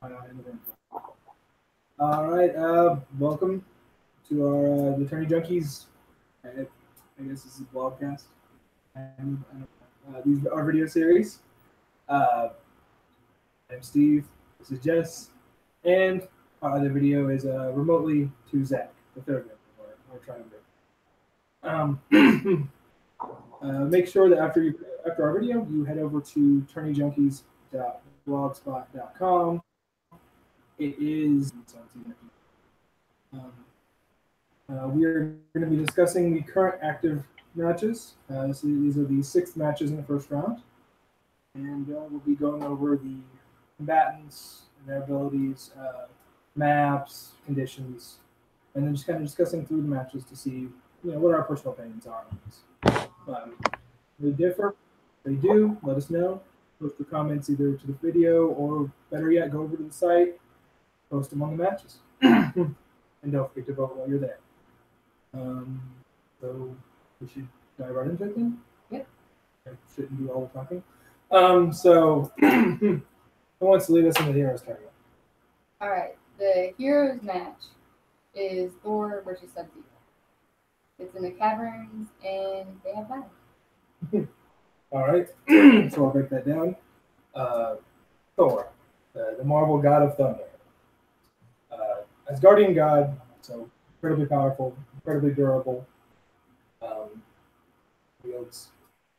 In the room. All right, welcome to our the Tourney Junkies. I guess this is a blogcast. And these are our video series. Uh, I'm Steve. This is Jess, and our other video is remotely to Zach, the third member of our triumvirate. Make sure that after our video, you head over to tourneijunkies.blogspot.com. It is. We are going to be discussing the current active matches. So these are the 6 matches in the first round, and we'll be going over the combatants and their abilities, maps, conditions, and then just kind of discussing through the matches to see what our personal opinions are on this. They differ. They do. Let us know. Post your comments either to the video or, better yet, go over to the site. Post them on the matches. And don't forget to vote while you're there. So we should dive right into it then? Yep. I shouldn't do all the talking. So who wants to lead us into the Heroes tournament? All right. The Heroes match is Thor versus Sub-Zero. It's in the caverns, and they have battle. All right. So I'll break that down. Thor, the Marvel God of Thunder. Asgardian god, so incredibly powerful, incredibly durable. Wields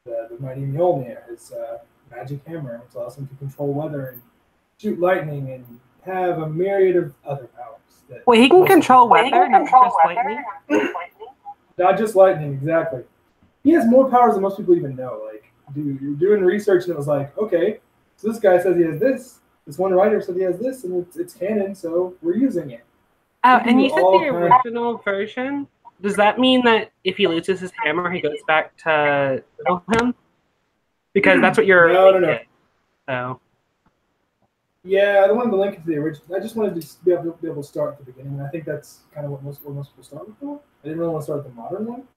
the mighty Mjolnir, his magic hammer, which allows him to control weather and shoot lightning and have a myriad of other powers. Wait, he can control weather, not just lightning? Not just lightning, exactly. He has more powers than most people even know. Like, dude, you're doing research and it was like, okay, so this guy says he has this. This one writer said he has this, and it's canon, so we're using it. Oh, and you said the original version? Does that mean that if he loses his hammer, he goes back to him? Because that's what you're... No. So. Yeah, I don't want to link it to the original. I just wanted to be able to start at the beginning, and I think that's kind of what most people start with. I didn't really want to start with the modern one.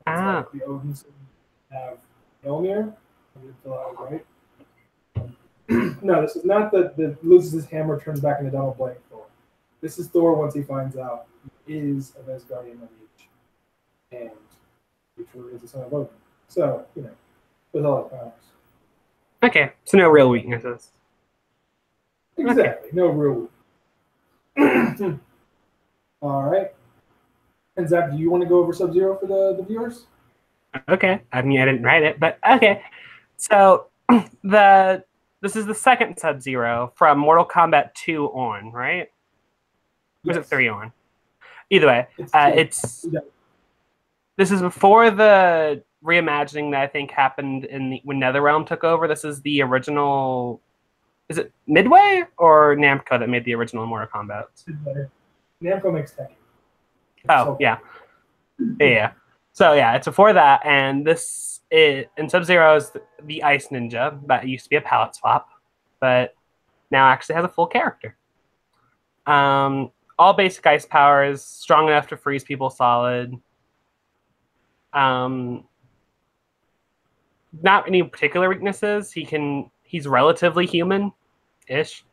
Like the Odin's have Mjolnir. I didn't fill out right. No, this is not the loses his hammer, turns back into Donald Blake Thor. This is Thor once he finds out he is of Asgardian lineage, and he truly is the son of Odin. So, with all his powers. Okay, so no real weaknesses. Exactly, okay. No real weaknesses. All right. And Zach, do you want to go over Sub-Zero for the viewers? Okay. I mean, I didn't write it, but okay. So this is the second Sub-Zero from Mortal Kombat 2 on, right? Or is it 3 on? Either way, this is before the reimagining that I think happened when NetherRealm took over. This is the original. Is it Midway or Namco that made the original Mortal Kombat? Namco makes Tekken. Oh, yeah. Yeah. So, yeah, it's before that, and and Sub-Zero is the Ice Ninja that used to be a palette swap, but now actually has a full character. All basic ice powers, strong enough to freeze people solid. Not any particular weaknesses. He's relatively human-ish.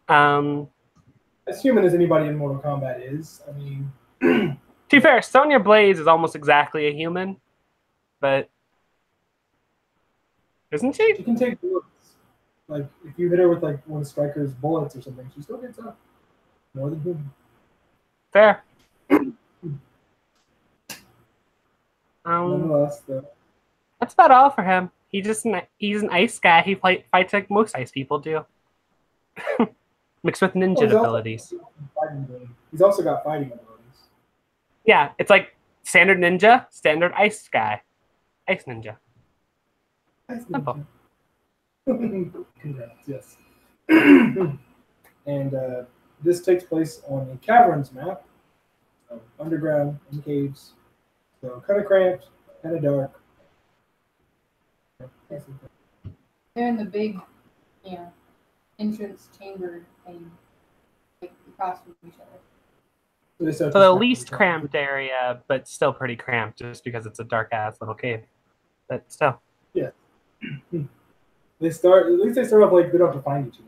As human as anybody in Mortal Kombat is. I mean... to be fair, Sonya Blaze is almost exactly a human, but... Isn't she? She can take bullets. Like, if you hit her with, like, one of Striker's bullets or something, she still gets up. More than human. Fair. Nonetheless, though. That's about all for him. He's an ice guy. He fights like most ice people do. Mixed with ninja abilities. He's also got fighting abilities. Yeah, it's like standard ninja, standard ice guy. Ice ninja. Simple. Congrats, yes. And this takes place on the Caverns map. So underground, in caves. So kind of cramped, kind of dark. They're in the big, entrance chamber thing, like across from each other. So the least cramped area, but still pretty cramped, just because it's a dark ass little cave. But still. Yeah. At least they start off like they don't have to find each other.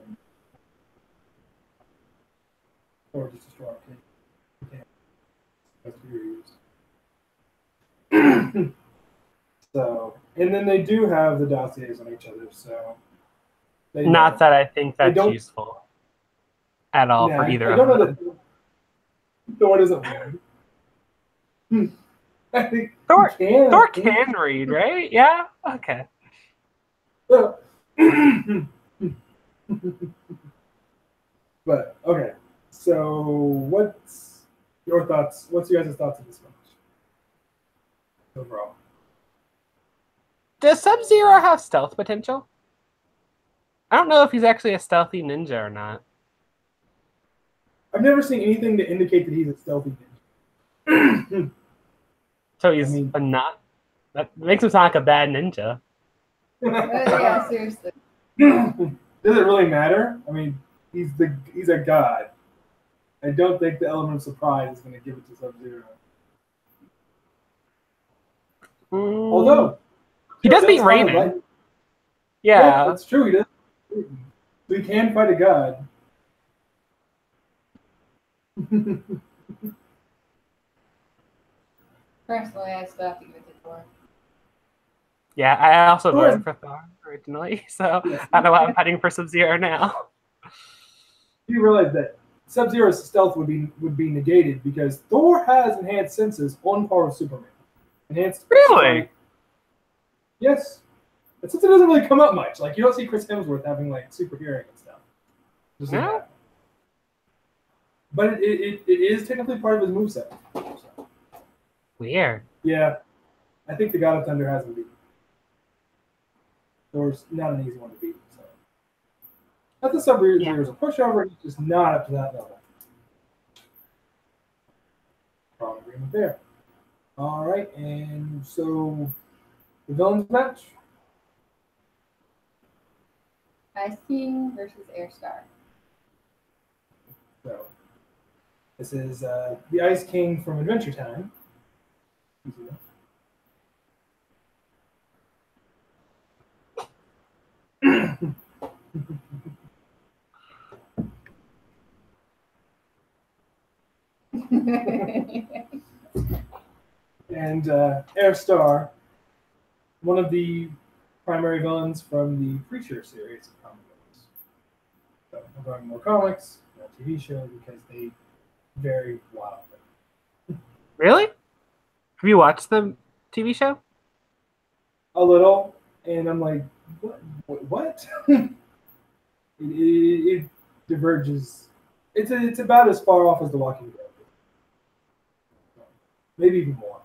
or just destroy it. That's used. So, and then they do have the dossiers on each other, so. Not that I think that's useful at all for either of them. I don't know that Thor doesn't win. I think Thor can read, right? Yeah? Okay. But, okay. So, what's your thoughts? What's your guys' thoughts on this match? Overall. Does Sub-Zero have stealth potential? I don't know if he's actually a stealthy ninja or not. I've never seen anything to indicate that he's a stealthy ninja. So he's not. That makes him sound like a bad ninja. Yeah, seriously. Does it really matter? I mean, he's a god. I don't think the element of surprise is going to give it to Sub-Zero. Although he does beat Raiden. Yeah, that's true. He does. So he can fight a god. Personally, I still have to give it to Thor. Yeah, I also voted for Thor originally, so I don't know why I'm fighting for Sub-Zero now. You realize that Sub-Zero's stealth would be negated because Thor has enhanced senses on par with Superman. Enhanced. Really? Yes. But since it doesn't really come up much, like you don't see Chris Hemsworth having like super hearing and stuff. Yeah. But it is technically part of his moveset. So. Weird. Yeah. I think the God of Thunder has him beat. Thor's not an easy one to beat. So. Not that Sub-Zero's a pushover, he's just not up to that level. Strong agreement there. All right, and so the villains match. Ice King versus Herr Starr. So this is the Ice King from Adventure Time. Easy enough. And Herr Starr, one of the primary villains from the Preacher series of comic books. So we're going more comics, more TV show, because they vary wildly. Really? Have you watched the TV show? A little, and I'm like, what? it diverges. It's about as far off as The Walking Dead. Maybe even more.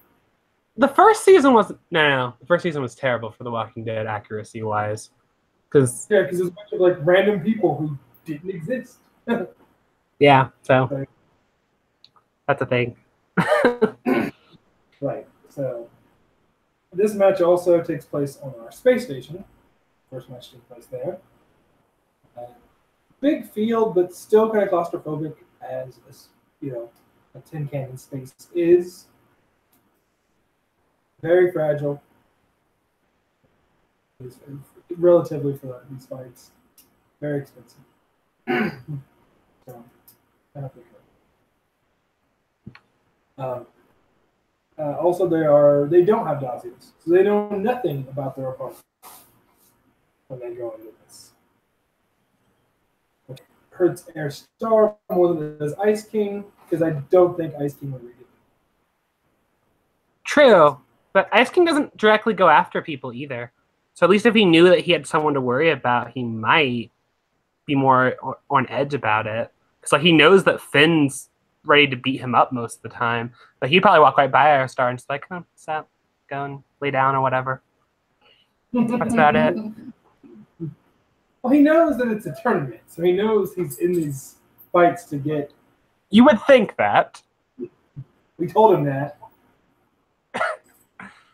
The first season was no. The first season was terrible for The Walking Dead accuracy wise, because there's a bunch of like random people who didn't exist. Yeah, so that's a thing. Right. So this match also takes place on our space station. First match took place there. Big field, but still kind of claustrophobic as a tin can in space is. Very fragile. It's relatively for these fights. Very expensive. So, kind of also, they don't have dossiers, so they know nothing about their opponent when they go into this. It hurts Herr Starr more than it does Ice King, because I don't think Ice King would read it. True, but Ice King doesn't directly go after people either. So at least if he knew that he had someone to worry about, he might be more on edge about it. Because like he knows that Finn's ready to beat him up most of the time. But he'd probably walk right by Herr Starr and just like, oh, what's up? Go and lay down or whatever. That's about it. Well, he knows that it's a tournament, so he knows he's in these fights to get. You would think that. We told him that.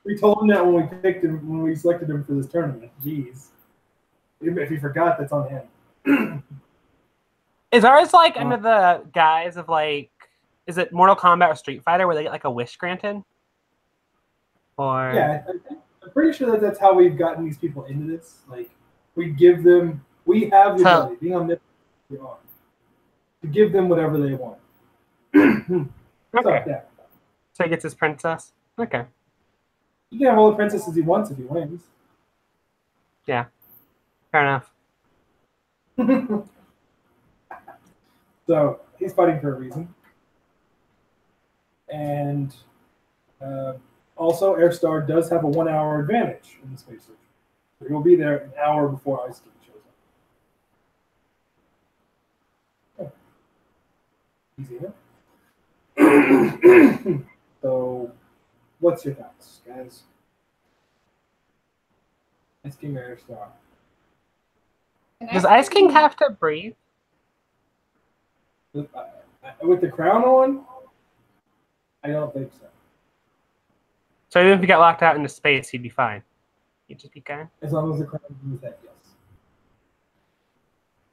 We told him that when we picked him, when we selected him for this tournament. Jeez. If he forgot, that's on him. Is ours like under the guise of like, is it Mortal Kombat or Street Fighter where they get like a wish granted? Or yeah, I'm pretty sure that's how we've gotten these people into this. Like, we have the ability, being omnipotent, to give them whatever they want. So, Okay. yeah. So he gets his princess. Okay. He can have all the princesses he wants if he wins. Yeah. Fair enough. So he's fighting for a reason. And also, Herr Starr does have a 1 hour advantage in the space station. So he'll be there an hour before Ice King shows up. Oh. Easy enough. So, what's your thoughts, guys? Ice King or Herr Starr? Does Ice King have to breathe? With the crown on? I don't think so. So even if he got locked out into space, he'd be fine. He'd just be fine. As long as the crown is in his head, yes.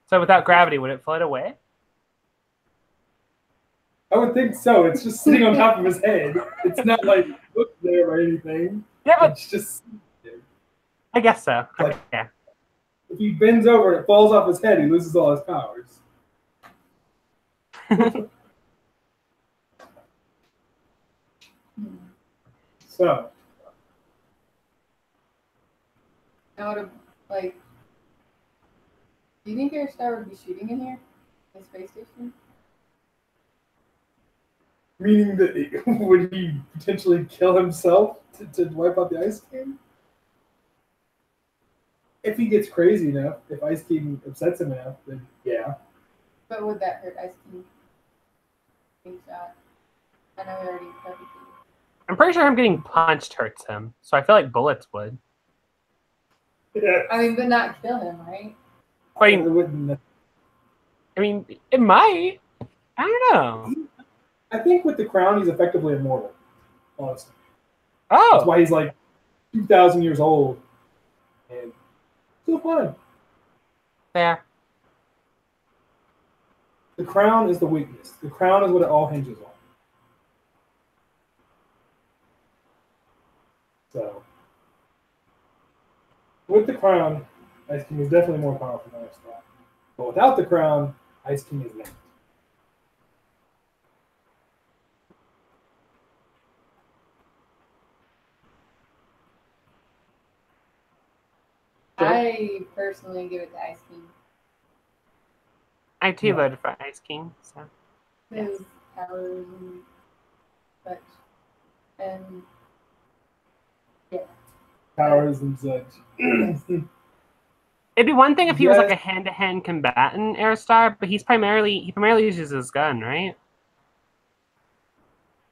So without gravity, would it float away? I would think so. It's just sitting on top of his head. It's not like hooked there or anything. Yeah, but It's just there. I guess so. Like- Yeah. If he bends over and it falls off his head, he loses all his powers. So, I would have, like, do you think Herr Starr would be shooting in here? The space station? meaning that would he potentially kill himself to wipe out the Ice King? If he gets crazy enough, if Ice King upsets him enough, then yeah. But would that hurt Ice King? Being shot? I know he already perfectly. I'm pretty sure him getting punched hurts him. So I feel like bullets would. Yeah. I mean, but not kill him, right? I It mean, wouldn't. it might. I don't know. I think with the crown, he's effectively immortal. Honestly, that's Oh, why he's like 2,000 years old and still fine. there. The crown is the weakness. The crown is what it all hinges on. So, with the crown, Ice King is definitely more powerful than Ice King. But without the crown, Ice King is not. I personally give it to Ice King. I too Yeah. voted for Ice King. So His powers and such. And Powers and such. it'd be one thing if he was like Yes. a hand-to-hand combatant, Herr Starr, but he primarily uses his gun, right?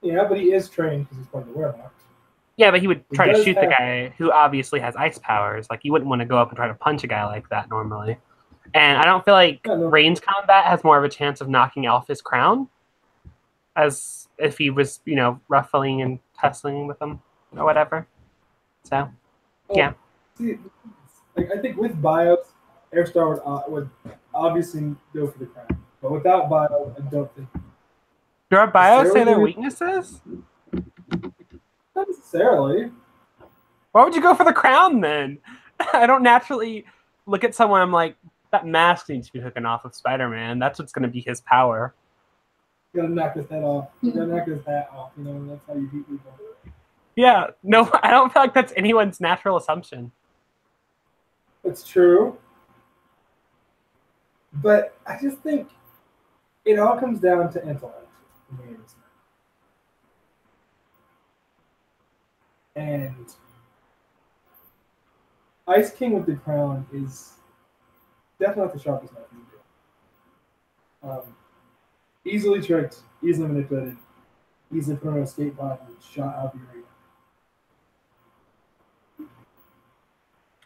Yeah, but he is trained because he's part of the Wehrmacht. Yeah, but he would He try to does shoot the have- guy who obviously has ice powers. Like, you wouldn't want to go up and try to punch a guy like that normally. And I don't feel like Yeah, no. range combat has more of a chance of knocking off his crown as if he was, ruffling and tussling with him or whatever. So, yeah. See, like, I think with bios, Herr Starr would obviously go for the crown. But without bio, I don't think. Do our bios say their Necessarily- weaknesses? Not necessarily. Why would you go for the crown then? I don't naturally look at someone, I'm like, that mask needs to be taken off of Spider-Man. That's what's going to be his power. You gotta knock his head off. You gotta knock his hat off. That's how you beat people. Yeah, no, I don't feel like that's anyone's natural assumption. It's true. But I just think it all comes down to intellect. And Ice King with the crown is definitely not the sharpest knife in the deal. Easily tricked, easily manipulated, easily put on a skate pod and shot out the arena.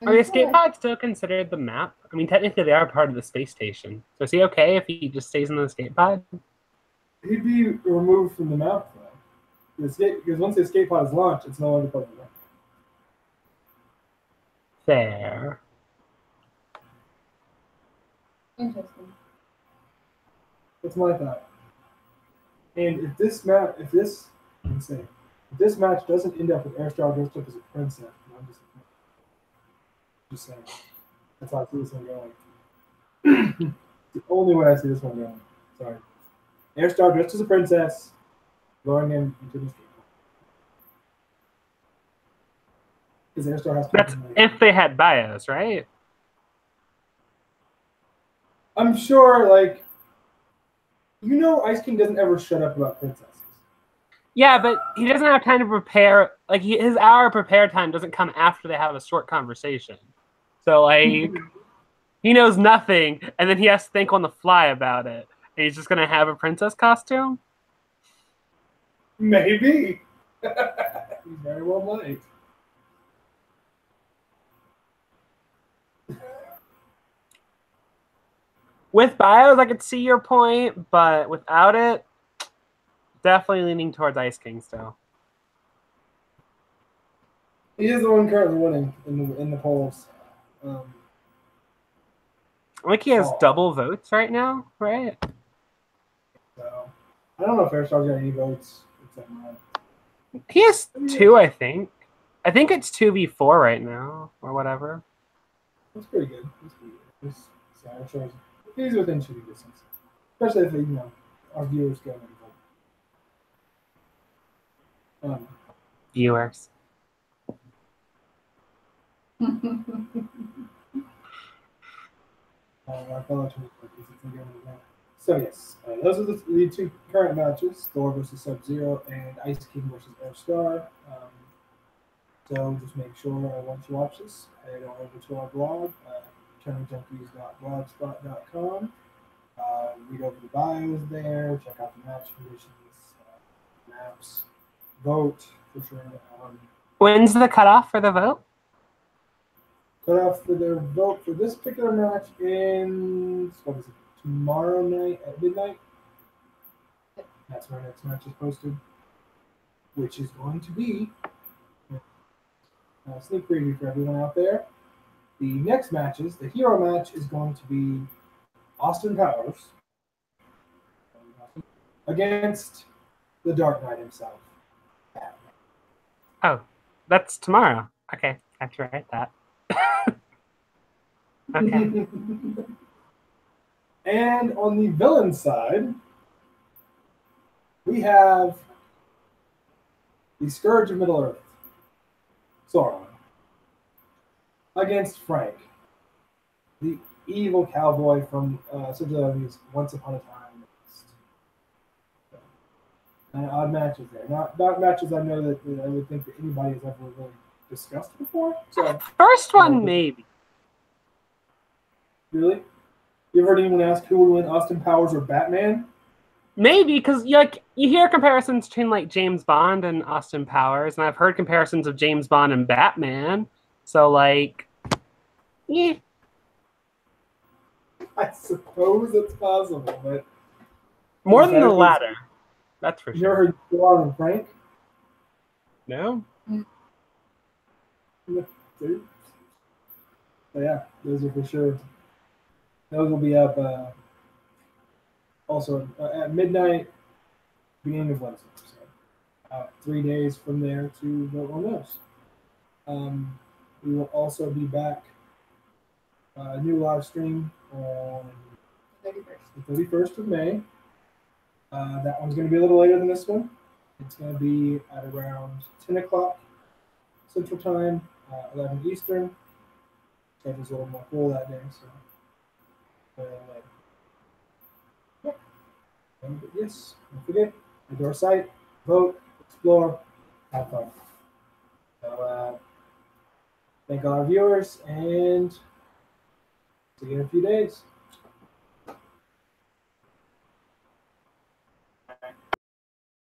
Are the escape pods still considered the map? I mean, technically they are part of the space station. So is he okay if he just stays in the escape pod? He'd be removed from the map though. Because once the escape pod is launched, it's no longer part of the map. Fair. Interesting. That's my thought. And if this match doesn't end up with Herr Starr dressed up as a princess, I'm just saying. That's how I see this one going. The only way I see this one going. Sorry. Herr Starr dressed as a princess, luring him into the street. Because Herr Starr has to. That's if they had bios, right? I'm sure, like, Ice King doesn't ever shut up about princesses. Yeah, but he doesn't have time to prepare. Like his hour of prepare time doesn't come after they have a short conversation. So like, he knows nothing, and then he has to think on the fly about it. And he's just gonna have a princess costume. Maybe. He's very well might. With bios, I could see your point, but without it, definitely leaning towards Ice King still. He is the one currently winning in the polls. I think he has double votes right now, right? So I don't know if Herr Starr's got any votes except mine. He has 2, I think. I think it's 2v4 right now, or whatever. That's pretty good. He's within shooting distance. Especially if our viewers go and vote. Viewers. So yes, those are the 2 current matches: Thor versus Sub-Zero and Ice King versus Herr Starr. So just make sure once you watch this, head on over to our blog, tourneynjunkies.blogspot.com. Read over the bios there, check out the match conditions, maps, vote for sure. When's the cutoff for the vote? Cutoff for the vote for this particular match in tomorrow night at midnight. That's where our next match is posted, which is going to be a sneak preview for everyone out there. The next matches, the hero match is going to be Austin Powers against the Dark Knight himself. Oh, that's tomorrow. Okay, I have to write that. Okay. And on the villain side, we have the Scourge of Middle-earth, Sauron, against Frank, the evil cowboy from Sir Once Upon a Time. Odd matches there. Not matches I know that I would think that anybody has ever really discussed before. So First one, maybe. Really? You ever heard anyone ask who would win, Austin Powers or Batman? Maybe, because you hear comparisons between like James Bond and Austin Powers, and I've heard comparisons of James Bond and Batman. So like, yeah. I suppose it's possible, but more than the latter. That's for sure. You ever heard Thor and Frank? No. So yeah, those are for sure. Those will be up also at midnight, beginning of Wednesday. So 3 days from there to vote on those. We will also be back. New live stream on the 31st of May. That one's going to be a little later than this one. It's going to be at around 10 o'clock Central Time, 11 Eastern. Schedule's a little more full that day, so. But yes, don't forget, go to our site, vote, explore, have fun. So, thank all our viewers, and see you in a few days.